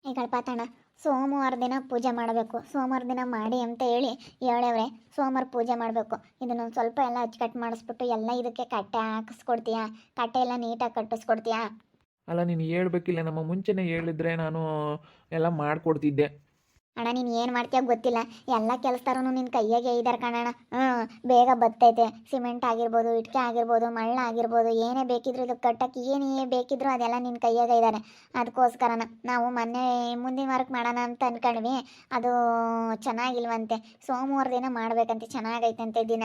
ಈ ಕಳ್ಪಾತಣ್ಣ ಸೋಮವಾರ ದಿನ ಪೂಜೆ ಮಾಡಬೇಕು, ಸೋಮವಾರ ದಿನ ಮಾಡಿ ಅಂತ ಹೇಳವ್ರೆ. ಸೋಮವಾರ ಪೂಜೆ ಮಾಡಬೇಕು. ಇದನ್ನೊಂದು ಸ್ವಲ್ಪ ಎಲ್ಲ ಅಚ್ಚುಕಟ್ಟು ಮಾಡಿಸ್ಬಿಟ್ಟು ಎಲ್ಲ ಇದಕ್ಕೆ ಕಟ್ಟೆ ಹಾಕಿಸ್ಕೊಡ್ತೀಯಾ? ಕಟ್ಟೆ ಎಲ್ಲ ನೀಟಾಗಿ ಕಟ್ಟಿಸ್ಕೊಡ್ತೀಯಾ? ಅಲ್ಲ ನೀನು ಹೇಳ್ಬೇಕಿಲ್ಲ, ನಮ್ಮ ಮುಂಚೆನೇ ಹೇಳಿದ್ರೆ ನಾನು ಎಲ್ಲ ಮಾಡಿಕೊಡ್ತಿದ್ದೆ. ಅಣ್ಣ ನೀನು ಏನು ಮಾಡ್ತೀಯ ಗೊತ್ತಿಲ್ಲ, ಎಲ್ಲ ಕೆಲಸದಾರೂ ನಿನ್ನ ಕೈಯಾಗೆ ಇದ್ದಾರೆ ಕಣಣ್ಣ. ಬೇಗ ಬತ್ತೈತೆ. ಸಿಮೆಂಟ್ ಆಗಿರ್ಬೋದು, ಇಟ್ಕೆ ಆಗಿರ್ಬೋದು, ಮಳ್ಳ ಆಗಿರ್ಬೋದು, ಏನೇ ಬೇಕಿದ್ರು ಇದು ಕಟ್ಟಕ್ಕೆ ಏನೇ ಬೇಕಿದ್ರು ಅದೆಲ್ಲ ನಿನ್ನ ಕೈಯಾಗೆ ಇದ್ದಾರೆ. ಅದಕ್ಕೋಸ್ಕರನ ನಾವು ಮೊನ್ನೆ ಮುಂದಿನ ವಾರಕ್ಕೆ ಮಾಡೋಣ ಅಂತ ಅಂದ್ಕೊಂಡ್ವಿ. ಅದು ಚೆನ್ನಾಗಿಲ್ವಂತೆ. ಸೋಮವಾರ ದಿನ ಮಾಡಬೇಕಂತೆ, ಚೆನ್ನಾಗೈತಂತೆ ದಿನ.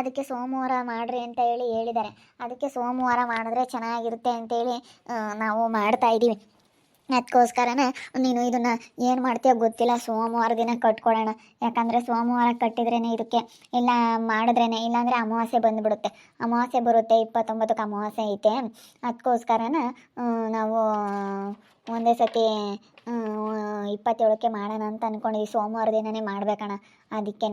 ಅದಕ್ಕೆ ಸೋಮವಾರ ಮಾಡ್ರಿ ಅಂತ ಹೇಳಿದ್ದಾರೆ. ಅದಕ್ಕೆ ಸೋಮವಾರ ಮಾಡಿದ್ರೆ ಚೆನ್ನಾಗಿರುತ್ತೆ ಅಂತೇಳಿ ನಾವು ಮಾಡ್ತಾ ಇದ್ದೀವಿ. ಅದಕ್ಕೋಸ್ಕರನೇ ನೀನು ಇದನ್ನು ಏನು ಮಾಡ್ತೀಯೋ ಗೊತ್ತಿಲ್ಲ, ಸೋಮವಾರ ದಿನ ಕಟ್ಕೊಡೋಣ. ಯಾಕಂದರೆ ಸೋಮವಾರ ಕಟ್ಟಿದ್ರೇ ಇದಕ್ಕೆ ಇಲ್ಲ ಮಾಡಿದ್ರೇ, ಇಲ್ಲಾಂದರೆ ಅಮಾವಾಸ್ಯೆ ಬಂದುಬಿಡುತ್ತೆ. ಅಮಾವಾಸ್ಯೆ ಬರುತ್ತೆ, 29ಕ್ಕೆ ಅಮಾವಾಸ್ಯೆ ಐತೆ. ಅದಕ್ಕೋಸ್ಕರನೇ ನಾವು ಒಂದೇ ಸತಿ 27ಕ್ಕೆ ಮಾಡೋಣ ಅಂತ ಅಂದ್ಕೊಂಡಿದ್ದೀವಿ. ಸೋಮವಾರ ದಿನವೇ ಮಾಡ್ಬೇಕಣ್ಣ. ಅದಕ್ಕೇ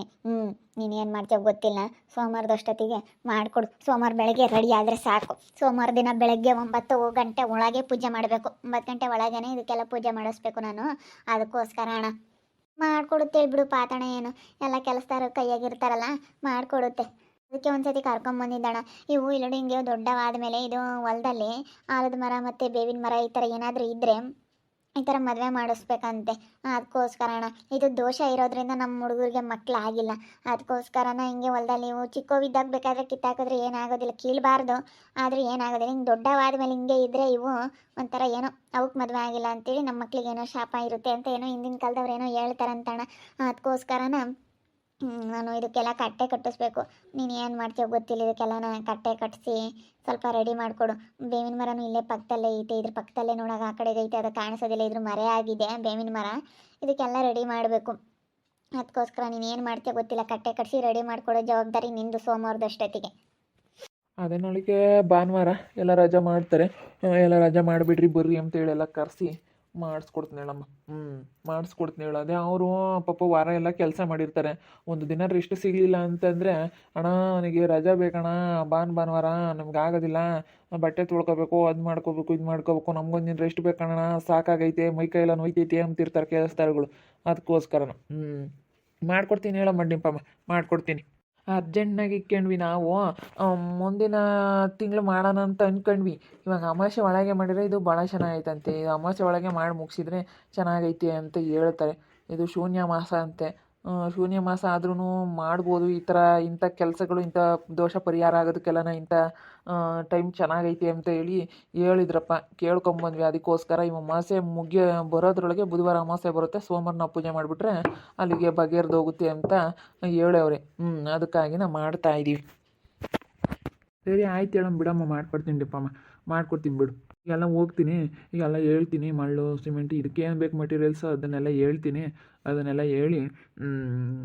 ನೀನೇನು ಮಾಡ್ತೀಯೋ ಗೊತ್ತಿಲ್ಲ. ಸೋಮವಾರದಷ್ಟೊತ್ತಿಗೆ ಮಾಡಿಕೊಡು. ಸೋಮವಾರ ಬೆಳಗ್ಗೆ ರೆಡಿ ಆದರೆ ಸಾಕು. ಸೋಮವಾರ ದಿನ ಬೆಳಗ್ಗೆ 9 ಗಂಟೆ ಒಳಗೆ ಪೂಜೆ ಮಾಡಬೇಕು. 9 ಗಂಟೆ ಒಳಗೇ ಇದಕ್ಕೆಲ್ಲ ಪೂಜೆ ಮಾಡಿಸ್ಬೇಕು ನಾನು. ಅದಕ್ಕೋಸ್ಕರ ಅಣ್ಣ ಮಾಡಿಕೊಡುತ್ತೆ ಬಿಡು ಪಾತಣ. ಏನು ಎಲ್ಲ ಕೆಲಸದಾರ ಕೈಯಾಗಿರ್ತಾರಲ್ಲ, ಮಾಡಿಕೊಡುತ್ತೆ. ಅದಕ್ಕೆ ಒಂದ್ಸತಿ ಕರ್ಕೊಂಬಂದಿದ್ದಣ. ಇವು ಇಲ್ಲಡಿ ಹಿಂಗೆ ದೊಡ್ಡವಾದ ಮೇಲೆ ಇದು ಹೊಲದಲ್ಲಿ ಆಲದ ಮರ ಮತ್ತು ಬೇವಿನ ಮರ ಈ ಥರ ಏನಾದರೂ ಇದ್ದರೆ ಈ ಥರ ಮದುವೆ ಮಾಡಿಸ್ಬೇಕಂತೆ. ಅದಕ್ಕೋಸ್ಕರ ಅಣ್ಣ ಇದು ದೋಷ ಇರೋದ್ರಿಂದ ನಮ್ಮ ಹುಡುಗರಿಗೆ ಮಕ್ಕಳಾಗಿಲ್ಲ. ಅದಕ್ಕೋಸ್ಕರನ ಹಿಂಗೆ ಹೊಲದಲ್ಲಿ ಇವು ಚಿಕ್ಕವಿದ್ದಾಗ ಬೇಕಾದರೆ ಕಿತ್ತಾಕಿದ್ರೆ ಏನಾಗೋದಿಲ್ಲ, ಕೀಳಬಾರ್ದು. ಆದರೆ ಏನಾಗೋದಿಲ್ಲ. ಹಿಂಗೆ ದೊಡ್ಡವಾದ ಮೇಲೆ ಹಿಂಗೆ ಇದ್ದರೆ ಇವು ಒಂಥರ ಏನೋ ಅವಕ್ಕೆ ಮದುವೆ ಆಗಿಲ್ಲ ಅಂತೇಳಿ ನಮ್ಮ ಮಕ್ಳಿಗೆ ಏನೋ ಶಾಪ ಇರುತ್ತೆ ಅಂತ ಏನೋ ಹಿಂದಿನ ಕಾಲದವ್ರು ಏನೋ ಹೇಳ್ತಾರಂತಣ್ಣ. ಅದಕ್ಕೋಸ್ಕರನ ನಾನು ಇದಕ್ಕೆಲ್ಲ ಕಟ್ಟೆ ಕಟ್ಟಿಸ್ಬೇಕು. ನೀನು ಏನು ಮಾಡ್ತೀಯೋ ಗೊತ್ತಿಲ್ಲ. ಇದಕ್ಕೆಲ್ಲ ಕಟ್ಟೆ ಕಟ್ಟಿಸಿ ಸ್ವಲ್ಪ ರೆಡಿ ಮಾಡಿಕೊಡು. ಬೇವಿನ ಮರನೂ ಇಲ್ಲೇ ಪಕ್ಕದಲ್ಲೇ ಐತೆ. ಇದ್ರ ಪಕ್ಕದಲ್ಲೇ ನೋಡಾಗ ಆ ಕಡೆಗೆ ಐತೆ, ಅದು ಕಾಣಿಸೋದಿಲ್ಲ. ಇದ್ರ ಮರೆ ಆಗಿದೆ ಬೇವಿನ ಮರ. ಇದಕ್ಕೆಲ್ಲ ರೆಡಿ ಮಾಡಬೇಕು. ಅದಕ್ಕೋಸ್ಕರ ನೀನು ಏನು ಮಾಡ್ತೀಯೋ ಗೊತ್ತಿಲ್ಲ. ಕಟ್ಟೆ ಕಟ್ಟಿಸಿ ರೆಡಿ ಮಾಡಿಕೊಡೋ ಜವಾಬ್ದಾರಿ ನಿಂದು ಸೋಮವಾರದಷ್ಟೊತ್ತಿಗೆ. ಅದೇ ನಾಳೆಗೆ ಭಾನುವಾರ ಎಲ್ಲ ರಜೆ ಮಾಡ್ತಾರೆ. ಎಲ್ಲ ರಜೆ ಮಾಡಿಬಿಡ್ರಿ ಬರ್ರಿ ಅಂತೇಳಿ ಎಲ್ಲ ಕರೆಸಿ ಮಾಡಿಸ್ಕೊಡ್ತೀನಿ ಹೇಳಮ್ಮ. ಮಾಡಿಸ್ಕೊಡ್ತೀನಿ ಹೇಳು. ಅದೇ ಅವರು ಪಾಪ ವಾರ ಎಲ್ಲ ಕೆಲಸ ಮಾಡಿರ್ತಾರೆ. ಒಂದು ದಿನ ರೆಸ್ಟ್ ಸಿಗಲಿಲ್ಲ ಅಂತಂದರೆ, ಅಣ್ಣ ನನಗೆ ರಜೆ ಬೇಕಣ್ಣ, ಭಾನುವಾರ ನಮ್ಗೆ ಆಗೋದಿಲ್ಲ, ಬಟ್ಟೆ ತೊಳ್ಕೊಬೇಕು, ಅದು ಮಾಡ್ಕೋಬೇಕು, ಇದು ಮಾಡ್ಕೋಬೇಕು, ನಮ್ಗೊಂದು ದಿನ ರೆಸ್ಟ್ ಬೇಕಣ್ಣ, ಸಾಕಾಗೈತೆ, ಮೈ ಕೈಯೆಲ್ಲ ನೋಯ್ತೈತೆ ಅಂತಿರ್ತಾರೆ ಕೆಲಸದಾರಗಳು. ಅದಕ್ಕೋಸ್ಕರನ ಮಾಡ್ಕೊಡ್ತೀನಿ ಹೇಳಮ್ಮ ಡಿಂಪಮ್ಮ, ಮಾಡ್ಕೊಡ್ತೀನಿ. ಅರ್ಜೆಂಟ್ನಾಗಿ ಇಕ್ಕೊಂಡ್ವಿ ನಾವು. ಮುಂದಿನ ತಿಂಗಳು ಮಾಡೋಣ ಅಂತ ಅಂದ್ಕೊಂಡ್ವಿ. ಇವಾಗ ಅಮಾವಾಸ್ಯೆ ಒಳಗೆ ಮಾಡಿದರೆ ಇದು ಭಾಳ ಚೆನ್ನಾಗೈತಂತೆ. ಇದು ಅಮಾವಾಸ್ಯೆ ಒಳಗೆ ಮಾಡಿ ಮುಗಿಸಿದ್ರೆ ಚೆನ್ನಾಗೈತೆ ಅಂತ ಹೇಳ್ತಾರೆ. ಇದು ಶೂನ್ಯ ಮಾಸ ಅಂತೆ. ಶೂನ್ಯ ಮಾಸ ಆದ್ರೂ ಮಾಡ್ಬೋದು ಈ ಥರ. ಇಂಥ ಕೆಲಸಗಳು, ಇಂಥ ದೋಷ ಪರಿಹಾರ ಆಗೋದಕ್ಕೆಲ್ಲನ ಇಂಥ ಟೈಮ್ ಚೆನ್ನಾಗೈತೆ ಅಂತ ಹೇಳಿದ್ರಪ್ಪ. ಕೇಳ್ಕೊಂಬಂದ್ವಿ. ಅದಕ್ಕೋಸ್ಕರ ಈ ಅಮಾವಾಸ್ಯೆ ಬರೋದ್ರೊಳಗೆ ಬುಧವಾರ ಅಮಾವಾಸ್ಯೆ ಬರುತ್ತೆ. ಸೋಮವಾರ ನಾವು ಪೂಜೆ ಮಾಡಿಬಿಟ್ರೆ ಅಲ್ಲಿಗೆ ಬಗೆಹರಿದೋಗುತ್ತೆ ಅಂತ ಹೇಳವ್ರೆ. ಅದಕ್ಕಾಗಿ ನಾವು ಮಾಡ್ತಾಯಿದ್ದೀವಿ. ಸರಿ ಆಯ್ತು ಹೇಳಮ್ಮ, ಬಿಡಮ್ಮ, ಮಾಡ್ಕೊಡ್ತೀನಿ ಡಿಪ್ಪಮ್ಮ, ಮಾಡ್ಕೊಡ್ತೀನಿ ಬಿಡು. ಈಗೆಲ್ಲ ಹೋಗ್ತೀನಿ, ಈಗೆಲ್ಲ ಹೇಳ್ತೀನಿ. ಮಳ್ಳು ಸಿಮೆಂಟ್ ಇದಕ್ಕೆ ಏನು ಬೇಕು ಮಟೀರಿಯಲ್ಸ್ ಅದನ್ನೆಲ್ಲ ಹೇಳ್ತೀನಿ. ಅದನ್ನೆಲ್ಲ ಹೇಳಿ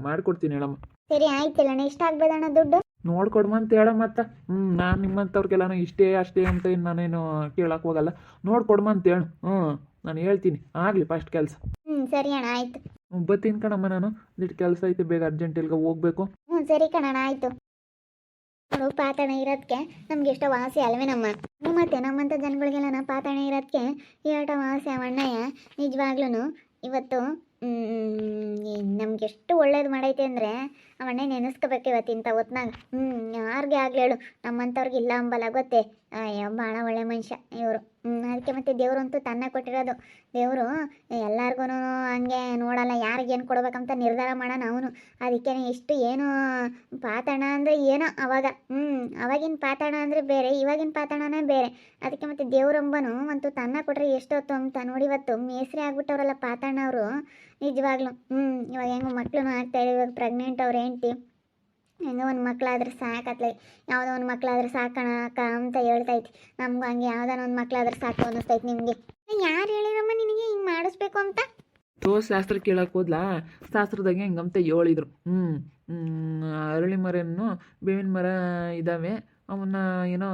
ಮಾಡ್ಕೊಡ್ತೀನಿ ಹೇಳಮ್ಮ. ಸರಿ ಆಯ್ತಲ್ಲ. ಎಷ್ಟು ಆಗ್ಬೋದಣ್ಣ ದುಡ್ಡು? ನೋಡ್ಕೊಡ್ಮ ಅಂತ ಹೇಳಮ್ಮ. ಮತ್ತು ನಾನು ನಿಮ್ಮಂಥವ್ರಿಗೆಲ್ಲ ಇಷ್ಟೇ ಅಷ್ಟೇ ಅಂತ ನಾನೇನು ಕೇಳಕ್ಕೆ ಹೋಗಲ್ಲ. ನೋಡ್ಕೊಡ್ಮ ಅಂತ ಹೇಳು. ನಾನು ಹೇಳ್ತೀನಿ. ಆಗಲಿ ಫಸ್ಟ್ ಕೆಲಸ. ಸರಿ ಅಣ್ಣ ಆಯಿತು. ಬರ್ತೀನಿ ಕಣಮ್ಮ, ನಾನು ಇಷ್ಟು ಕೆಲಸ ಐತೆ, ಬೇಗ ಅರ್ಜೆಂಟ್ ಇಲ್ಗ ಹೋಗ್ಬೇಕು. ಸರಿ ಕಣಣ್ಣ ಆಯಿತು. ನೋಡು ಪಾತಣ ಇರೋದಕ್ಕೆ ನಮ್ಗೆ ಎಷ್ಟೋ ವಾಸಿ ಅಲ್ವೇನಮ್ಮ. ಮತ್ತೆ ನಮ್ಮಂಥ ಜನಗಳಿಗೆಲ್ಲ ಪಾತಣ ಇರೋದಕ್ಕೆ ಏಟ ವಾಸಿ ಅವಣ್ಣಯ್ಯ. ನಿಜವಾಗ್ಲೂ ಇವತ್ತು ನಮ್ಗೆ ಎಷ್ಟು ಒಳ್ಳೇದು ಮಾಡೈತೆ ಅಂದರೆ ಅವಣ್ಣೆ ನೆನೆಸ್ಕೋಬೇಕು ಇವತ್ತು ಇಂಥ ಹೊತ್ನಾಗ. ಯಾರಿಗೆ ಆಗಲಿ ಹೇಳು, ನಮ್ಮಂಥವ್ರಿಗೆ ಇಲ್ಲ ಅಂಬಲ್ಲ ಗೊತ್ತೇ. ಅಯ್ಯೋ ಭಾಳ ಒಳ್ಳೆ ಮನುಷ್ಯ ಇವರು. ಅದಕ್ಕೆ ಮತ್ತೆ ದೇವ್ರಂತೂ ತನ್ನ ಕೊಟ್ಟಿರೋದು. ದೇವರು ಎಲ್ಲರಿಗೂ ಹಂಗೆ ನೋಡಲ್ಲ, ಯಾರಿಗೇನು ಕೊಡ್ಬೇಕಂತ ನಿರ್ಧಾರ ಮಾಡೋಣ ಅವನು. ಅದಕ್ಕೆ ಎಷ್ಟು ಏನು ಪಾತಣ ಅಂದರೆ ಏನೋ ಅವಾಗ. ಅವಾಗಿನ ಪಾತಣ ಅಂದರೆ ಬೇರೆ, ಇವಾಗಿನ ಪಾತಣನೇ ಬೇರೆ. ಅದಕ್ಕೆ ಮತ್ತೆ ದೇವ್ರಂಬನು ಅಂತೂ ತನ್ನ ಕೊಟ್ಟರೆ ಎಷ್ಟೊತ್ತು ಅಂತ ನೋಡಿ. ಇವತ್ತು ಮೇಸ್ರಿ ಆಗ್ಬಿಟ್ಟವ್ರಲ್ಲ ಪಾತಣ್ಣ ಅವರು. ನಿಜವಾಗ್ಲೂ ಇವಾಗ ಹೆಂಗೋ ಮಕ್ಳು ಆಗ್ತಾಯಿದೆ. ಇವಾಗ ಪ್ರೆಗ್ನೆಂಟ್ ಅವ್ರ ಹೆಂಡ್ತಿ ಹೆಂಗೋ ಒಂದು ಮಕ್ಕಳಾದ್ರೆ ಸಾಕತ್ಲೆ. ಯಾವುದೋ ಒಂದು ಮಕ್ಕಳಾದ್ರೆ ಸಾಕೋಣ ಅಕ್ಕ ಅಂತ ಹೇಳ್ತೈತಿ. ನಮ್ಗೂ ಹಂಗೆ ಯಾವುದಾನ ಒಂದು ಮಕ್ಕಳಾದ್ರೆ ಸಾಕು ಅನ್ನಿಸ್ತೈತಿ. ನಿಮಗೆ ಯಾರು ಹೇಳಿರಮ್ಮ ನಿನಗೆ ಹಿಂಗೆ ಮಾಡಿಸ್ಬೇಕು ಅಂತ? ಶಾಸ್ತ್ರ ಕೇಳಕ್ಕೆ ಹೋದ್ಲಾ, ಶಾಸ್ತ್ರದಾಗೆ ಹಿಂಗಂತ ಹೇಳಿದ್ರು. ಅರಳಿ ಮರನ್ನು ಬೇವಿನ ಮರ ಇದ್ದಾವೆ, ಅವನ್ನ ಏನೋ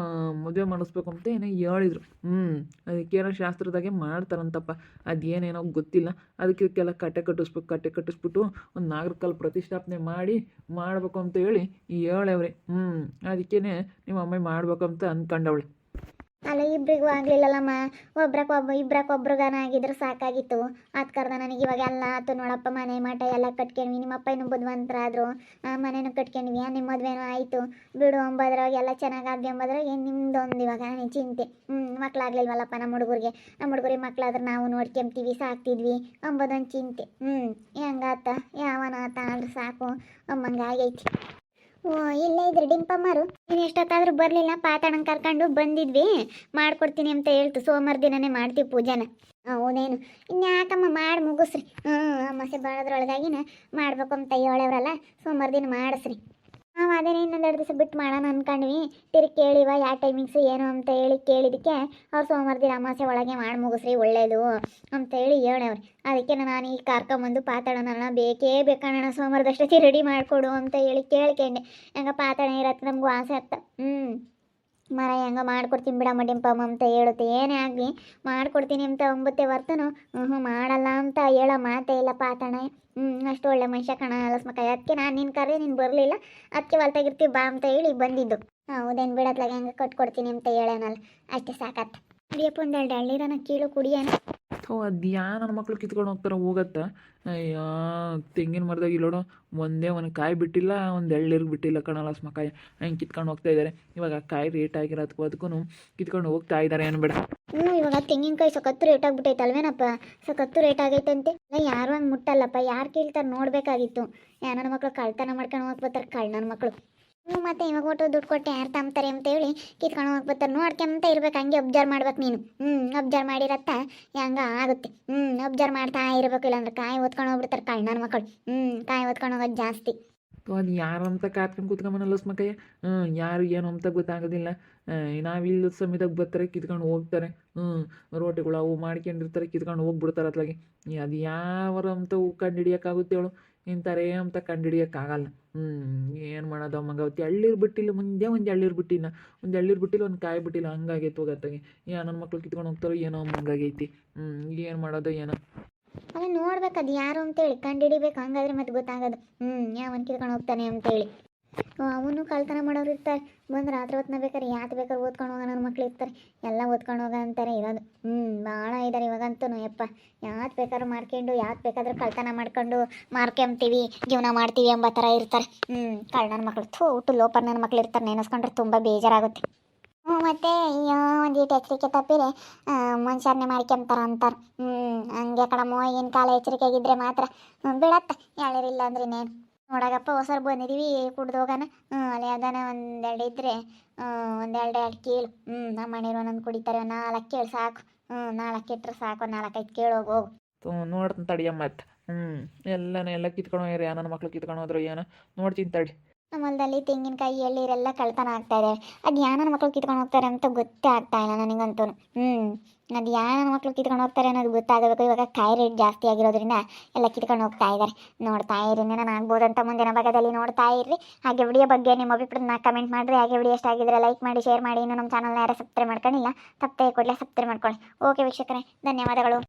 ಮದುವೆ ಮಾಡಿಸ್ಬೇಕು ಅಂತ ಏನೋ ಹೇಳಿದ್ರು. ಅದಕ್ಕೇನೋ ಶಾಸ್ತ್ರದಾಗೆ ಮಾಡ್ತಾರಂತಪ್ಪ. ಅದೇನೇನೋ ಗೊತ್ತಿಲ್ಲ. ಅದಕ್ಕೆಲ್ಲ ಕಟ್ಟೆ ಕಟ್ಟಿಸ್ಬಿಟ್ಟು ಒಂದು ನಾಗರಕಲ್ಲು ಪ್ರತಿಷ್ಠಾಪನೆ ಮಾಡಬೇಕು ಅಂತ ಹೇಳವ್ರೆ. ಅದಕ್ಕೇ ನಿಮ್ಮ ಅಮ್ಮ ಮಾಡ್ಬೇಕಂತ ಅಂದ್ಕೊಂಡವಳೆ. ಅಲ್ಲ ಇಬ್ರಿಗೂ ಆಗ್ಲಿಲ್ಲಲ್ಲಮ್ಮ, ಇಬ್ರಕ್ಕೊಬ್ರಿಗಾನ ಆಗಿದ್ರೆ ಸಾಕಾಗಿತ್ತು. ಅದ್ ಕರ್ದ ನನಗೆ ಇವಾಗ ಎಲ್ಲ ಆತು ನೋಡಪ್ಪ, ಮನೆ ಮಠ ಎಲ್ಲ ಕಟ್ಕೊಂಡ್ವಿ, ನಿಮ್ಮಪ್ಪ ಇನ್ನೂ ಬುದ್ಧಿವಂತರಾದ್ರು, ಮನೇನು ಕಟ್ಕೊಂಡ್ವಿ, ನಿಮ್ಮ ಮದುವೆನೂ ಆಯಿತು ಬಿಡು ಅಂಬದ್ರಾಗ ಎಲ್ಲ ಚೆನ್ನಾಗಾದ್ವಿ ಅಂಬದ್ರಾಗ ನಿಮ್ದೊಂದು ಇವಾಗ ನನಗೆ ಚಿಂತೆ. ಮಕ್ಳಾಗ್ಲಿಲ್ವಲ್ಲಪ್ಪ ನಮ್ಮ ಹುಡುಗರಿಗೆ ಮಕ್ಳಾದ್ರೆ ನಾವು ನೋಡ್ಕೊಂತೀವಿ ಸಾಕ್ತಿದ್ವಿ ಅಂಬೋದೊಂದು ಚಿಂತೆ. ಹೆಂಗಾತ ಯಾವನಾತ ಅಂದ್ರೆ ಸಾಕು ಅಮ್ಮಂಗಾಗೈತಿ. ಓ ಇಲ್ಲೇ ಇದ್ರಿ ಡಿಂಪಮ್ಮರು, ನೀನು ಎಷ್ಟೊತ್ತಾದ್ರೂ ಬರಲಿಲ್ಲ, ಪಾತಾಳನ ಕರ್ಕೊಂಡು ಬಂದಿದ್ವಿ, ಮಾಡ್ಕೊಡ್ತೀನಿ ಅಂತ ಹೇಳ್ತು. ಸೋಮವಾರ ದಿನನೇ ಮಾಡ್ತೀವಿ ಪೂಜೆನ. ಹೌದೇನು, ಇನ್ಯಾಕಮ್ಮ ಮಾಡಿ ಮುಗಿಸ್ರಿ. ಅಮಾಸೆ ಬಾಳೋದ್ರೊಳಗಾಗಿನ ಮಾಡ್ಬೇಕು ಅಂತ ಹೇಳವ್ರಲ್ಲ, ಸೋಮವಾರ ದಿನ ಮಾಡಿಸ್ರಿ. ನಾವು ಅದೇನೇ ಇನ್ನೊಂದೆರಡು ದಿವಸ ಬಿಟ್ಟು ಮಾಡೋಣ ಅಂದ್ಕೊಂಡ್ವಿ. ತಿರುಗಿ ಕೇಳಿವ ಯಾವ ಟೈಮಿಂಗ್ಸು ಏನು ಅಂತ ಹೇಳಿ ಕೇಳಿದ್ದಕ್ಕೆ ಅವ್ರು ಸೋಮವಾರ ದಿನ ಅಮಾಸೆ ಒಳಗೆ ಮಾಡಿ ಮುಗಿಸ್ರಿ ಒಳ್ಳೇದು ಅಂತ ಹೇಳಿ ಹೇಳವ್ರಿ. ಅದಕ್ಕೆ ನಾನು ಈಗ ಕರ್ಕೊಂಬಂದು ಪಾತಾಳನ ಬೇಕೇ ಬೇಕಣ್ಣ ಸೋಮವಾರದಷ್ಟೊತ್ತಿ ರೆಡಿ ಮಾಡಿಕೊಡು ಅಂತ ಹೇಳಿ ಕೇಳ್ಕೊಂಡೆ. ಹೆಂಗ ಪಾತಾಳ ಇರತ್ತೆ ನಮಗೂ ಆಸೆ ಆಗ್ತ. ಮರ ಹೆಂಗ ಮಾಡ್ಕೊಡ್ತೀನಿ ಬಿಡಮ್ಮ ಡಿಂಪಮ್ಮ ಅಂತ ಹೇಳುತ್ತೆ. ಏನೇ ಆಗಲಿ ಮಾಡ್ಕೊಡ್ತೀನಿ ಅಂತ ಒಂಬತ್ತೆ ವರ್ತನು ಮಾಡಲ್ಲ ಅಂತ ಹೇಳೋ ಮಾತೇ ಇಲ್ಲ ಪಾತಣ. ಅಷ್ಟು ಒಳ್ಳೆ ಮನುಷ್ಯ ಕಣ ಲಕ್ಷ್ಮಕ್ಕ. ಅದಕ್ಕೆ ನಾನು ನಿನ್ನ ಕರೆ ನೀನು ಬರಲಿಲ್ಲ, ಅದಕ್ಕೆ ಹೊಲ್ತಾಗಿರ್ತೀವಿ ಬಾ ಅಂತ ಹೇಳಿ ಬಂದಿದ್ದು. ಹೌದೇನು ಬಿಡತ್ಲಾಗ ಹೆಂಗೆ ಕಟ್ಕೊಡ್ತೀನಿ ಅಂತ ಹೇಳೋನಲ್ಲ, ಅಷ್ಟೇ ಸಾಕತ್ತ. ಕುಡಿಯಪ್ಪ ಒಂದೆರಡು ಹಳ್ಳಿರನ ಕೀಳು ಕುಡಿಯೋಣ. ಅದು ನನ್ನ ಮಕ್ಳು ಕಿತ್ಕೊಂಡು ಹೋಗ್ತಾರೆ ಹೋಗತ್ತ. ಅಯ್ಯೋ ತೆಂಗಿನ ಮರದಾಗ ಇಲ್ಲೋಡು ಒಂದೇ ಒಂದು ಕಾಯಿ ಬಿಟ್ಟಿಲ್ಲ, ಒಂದು ಎಳ್ನೀರಿಗೆ ಬಿಟ್ಟಿಲ್ಲ ಕಣಲ್ಲ ಸ್ಮಕಾಯಿ, ಹಂಗೆ ಕಿತ್ಕೊಂಡು ಹೋಗ್ತಾ ಇದ್ದಾರೆ. ಇವಾಗ ಕಾಯಿ ರೇಟ್ ಆಗಿರೋದಕ್ಕೂ ಅದಕ್ಕೂ ಕಿತ್ಕೊಂಡು ಹೋಗ್ತಾ ಇದ್ದಾರೆ ಏನು ಬೇಡ. ಇವಾಗ ತೆಂಗಿನಕಾಯಿ ಸಖತ್ತು ರೇಟ್ ಆಗ್ಬಿಟ್ಟೈತೆ ಅಲ್ವೇನಪ್ಪ, ಸಖತ್ತು ರೇಟ್ ಆಗೈತಂತೆ. ಯಾರು ಹಂಗೆ ಮುಟ್ಟಲ್ಲಪ್ಪ, ಯಾರು ಕೇಳ್ತಾರೆ ನೋಡಬೇಕಾಗಿತ್ತು. ನನ್ನ ಮಕ್ಳು ಕಳ್ತನ ಮಾಡ್ಕೊಂಡು ಹೋಗ್ಬೋತಾರೆ ನನ್ನ ಮಕ್ಕಳು. ಮತ್ತೆ ಇವಾಗ ಒಟ್ಟು ದುಡ್ಡು ಕೊಟ್ಟು ಯಾರು ತಂಬ್ತಾರೆ ಅಂತೇಳಿ ಕಿತ್ಕೊಂಡು ಹೋಗ್ಬೋತಾರೆ. ನೋಡ್ಕೊಂತ ಇರ್ಬೇಕು, ಹಂಗೆ ಅಬ್ಸರ್ವ್ ಮಾಡ್ಬೇಕು ನೀನು. ಅಬ್ಸರ್ವ್ ಮಾಡಿರತ್ತ ಹೆಂಗ ಆಗುತ್ತೆ. ಅಬ್ಸರ್ವ್ ಮಾಡ್ತಾ ಇರ್ಬೇಕು, ಇಲ್ಲಾಂದ್ರೆ ಕಾಯಿ ಓದ್ಕೊಂಡು ಹೋಗ್ಬಿಡ್ತಾರೆ ನನ್ನ ಮಕ್ಕಳು. ಕಾಯಿ ಓದ್ಕೊಂಡು ಹೋಗೋದು ಜಾಸ್ತಿ. ಅದು ಯಾರು ಅಂತ ಕಾತ್ಕೊಂಡು ಕೂತ್ಕೊಂಬನಲ್ಲ ಸ್ಮಕಾಯ. ಯಾರು ಏನು ಅಂತ ಗೊತ್ತಾಗೋದಿಲ್ಲ. ನಾವಿಲ್ಲ ಸಮಿದಾಗ ಬರ್ತಾರೆ ಕಿತ್ಕೊಂಡು ಹೋಗ್ತಾರೆ. ರೋಟಿಗಳು ಅವು ಮಾಡ್ಕೊಂಡಿರ್ತಾರೆ ಕಿತ್ಕೊಂಡು ಹೋಗ್ಬಿಡ್ತಾರೆ ಅತ್ಲಾಗೆ. ಅದು ಯಾವರು ಅಂತ ಕಂಡು ಹಿಡಿಯೋಕ್ಕಾಗುತ್ತೆ ಹೇಳು, ಇಂಥರೇ ಅಂತ ಕಂಡು ಹಿಡಿಯೋಕ್ಕಾಗಲ್ಲ. ಏನು ಮಾಡೋದು ಅಮ್ಮಂಗಾವತ್ತು ಎಳ್ಳೀರು ಬಿಟ್ಟಿಲ್ಲ, ಮುಂದೆ ಒಂದು ಎಳ್ಳೀರು ಬಿಟ್ಟಿಲ್ಲ, ಒಂದು ಎಳ್ಳೀರು ಬಿಟ್ಟಿಲ್ಲ, ಒಂದು ಕಾಯಿ ಬಿಟ್ಟಿಲ್ಲ, ಹಂಗಾಗೈತೆ ಹೋಗತ್ತಾಗೆ. ನನ್ನ ಮಕ್ಳು ಕಿತ್ಕೊಂಡು ಹೋಗ್ತಾರೋ ಏನೋ ಅಮ್ಮಂಗಾಗೈತಿ. ಏನು ಮಾಡೋದು ಏನೋ. ಅದನ್ನ ನೋಡ್ಬೇಕು, ಅದು ಯಾರು ಅಂತೇಳಿ ಕಂಡು ಹಿಡಿಬೇಕು. ಹಂಗಾದ್ರೆ ಮತ್ತೆ ಗೊತ್ತಾಗೋದು ಯಾವನ್ ಕಿತ್ಕೊಂಡು ಹೋಗ್ತಾನೆ ಅಂತೇಳಿ. ಅವನು ಕಳ್ತನ ಮಾಡೋರು ಇರ್ತಾರೆ. ಬಂದು ರಾತ್ರಿ ಹೊತ್ತಿನ ಬೇಕಾರೆ ಯಾತ್ ಬೇಕಾದ್ರೆ ಓದ್ಕೊಂಡು ಹೋಗೋ ನನ್ನ ಮಕ್ಳು ಇರ್ತಾರೆ, ಎಲ್ಲ ಓದ್ಕೊಂಡು ಹೋಗೋ ಅಂತಾರೆ ಇರೋದು. ಭಾಳ ಇದ್ದಾರೆ ಇವಾಗಂತೂ. ಯಪ್ಪ ಯಾತ್ ಬೇಕಾದ್ರೂ ಮಾಡ್ಕೊಂಡು ಯಾತ್ ಬೇಕಾದ್ರೂ ಕಳ್ತನ ಮಾಡ್ಕೊಂಡು ಮಾರ್ಕೊಂತೀವಿ, ಜೀವನ ಮಾಡ್ತೀವಿ ಎಂಬ ಥರ ಇರ್ತಾರೆ. ನನ್ನ ಮಕ್ಳು ಊಟ ಲೋಪರ್ ನನ್ನ ಮಕ್ಳು ಇರ್ತಾರೆ. ನೆನೆಸ್ಕೊಂಡ್ರೆ ತುಂಬ ಬೇಜಾರಾಗುತ್ತೆ. ಮತ್ತೆ ಒಂದೀಟು ಎಚ್ಚರಿಕೆ ತಪ್ಪಿರೆ ಮನುಷ್ಯರನ್ನೇ ಮಾಡ್ಕೊಂತಾರ ಅಂತಾರೆ. ಹಂಗೆ ಕಣಮ್ಮ, ಏನು ಕಾಲ ಎಚ್ಚರಿಕೆಯಾಗಿದ್ದರೆ ಮಾತ್ರ ಬಿಡತ್ತ. ಯಾಳಿರಿಲ್ಲ ಅಂದ್ರೆ ಇನ್ನೇನು ನೋಡಾಗಪ್ಪ. ಹೊಸರು ಬಂದಿದ್ದೀವಿ, ಕುಡ್ದು ಹೋಗೋಣ. ಅಲ್ಲಿ ಯಾವ್ದಾನ ಒಂದೆರಡು ಇದ್ದರೆ ಒಂದೆರಡು ಕೀಳು. ನಮ್ಮ ಮನೆಯವರು ಒಂದೊಂದು ಕುಡಿತಾರೆ, 4 ಕೇಳು ಸಾಕು. 4 ಇಟ್ಟರೆ ಸಾಕು, 4-5 ಕೇಳೋಗಿ ಹೋಗು. ನೋಡ್ತೀನಿ ತಡಿಯಮ್ಮ ಮತ್ತೆ. ಎಲ್ಲ ಕಿತ್ಕೊಂಡು ಹೋಗ್ಯಾರ, ನನ್ನ ಮಕ್ಳು ಕಿತ್ಕೊಂಡು ಹೋದ್ರು ಏನೋ ನೋಡ್ತೀನಿ ತಡಿ. ನಮ್ಮ ಹೊಲದಲ್ಲಿ ತೆಂಗಿನಕಾಯಿ ಎಳ್ಳೀರೆಲ್ಲ ಕಳ್ತನ ಆಗ್ತಾ ಇದೆ. ಅದು ನನ್ನ ಮಕ್ಳು ಕಿತ್ಕೊಂಡು ಹೋಗ್ತಾರೆ ಅಂತ ಗೊತ್ತೇ ಆಗ್ತಾ ಇಲ್ಲ ನನಗಂತೂ. ಅದು ನನ್ನ ಮಕ್ಳು ಕಿತ್ಕೊಂಡು ಹೋಗ್ತಾರೆ ಅನ್ನೋದು ಗೊತ್ತಾಗಬೇಕು. ಇವಾಗ ಕಾಯಿ ರೇಟ್ ಜಾಸ್ತಿ ಆಗಿರೋದ್ರಿಂದ ಎಲ್ಲ ಕಿತ್ಕೊಂಡು ಹೋಗ್ತಾ ಇದ್ದಾರೆ. ನೋಡ್ತಾ ಇರಿ, ನಾನು ಆಗ್ಬೋದಂತ ಮುಂದಿನ ಭಾಗದಲ್ಲಿ ನೋಡ್ತಾ ಇರ್ರಿ. ಹಾಗೆ ವಿಡಿಯೋ ಬಗ್ಗೆ ನಿಮ್ಮ ಅಭಿಪ್ರಾಯನ ಕಮೆಂಟ್ ಮಾಡಿರಿ. ಹಾಗೆ ವಿಡಿಯೋ ಎಷ್ಟ ಆಗಿದ್ರೆ ಲೈಕ್ ಮಾಡಿ, ಶೇರ್ ಮಾಡಿ. ಇನ್ನು ನಮ್ಮ ಚಾನಲ್ನ ಯಾರು ಸಬ್ಸ್ಕ್ರೈಬ್ ಮಾಡ್ಕೊಂಡಿಲ್ಲ, ತಪ್ಪೇ ಕೊಡಲೇ ಸಬ್ಸ್ಕ್ರೈಬ್ ಮಾಡ್ಕೊಳ್ಳಿ. ಓಕೆ ವೀಕ್ಷಕರೇ, ಧನ್ಯವಾದಗಳು.